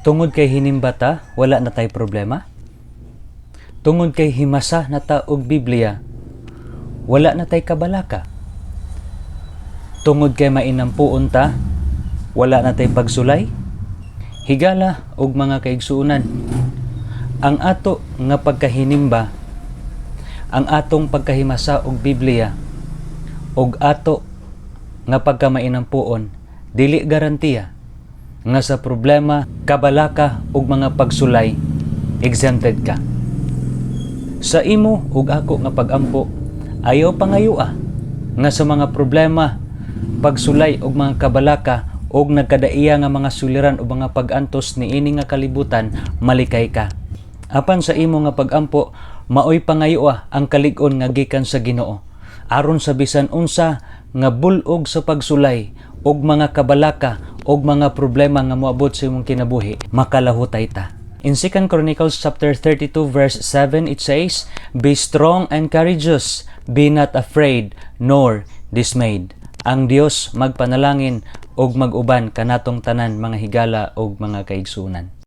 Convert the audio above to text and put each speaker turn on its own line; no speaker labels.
Tungod kay hinimbata, wala na tay problema. Tungod kay himasa na ta og Biblia, wala na tay kabalaka. Tungod kay mainampuon ta, wala na tay pagsulay. Higala og mga kaigsuunan, ang ato nga pagkahinimba, ang atong pagkahimasa og Biblia, og ato nga pagkamainampuon, dili garantiya nga sa problema, kabalaka ug mga pagsulay, exempted ka. Sa imo ug ako nga pagampo, ayaw pangayua nga sa mga problema, pagsulay ug mga kabalaka ug nagkadaiya nga mga suliran o mga pag-antos ni ini nga kalibutan, malikay ka. Apan sa imo nga pagampo, maoy pangayua ang kalig-on nga gikan sa Ginoo, aron sa bisan unsa nga bulog sa pagsulay ug mga kabalaka ug mga problema nga moabot sa imong kinabuhi, makalahutay ta. In 2 Chronicles chapter 32 verse 7, it says, "Be strong and courageous, be not afraid nor dismayed." Ang Dios magpanalangin ug mag-uban kanatong tanan mga higala ug mga kaigsunan.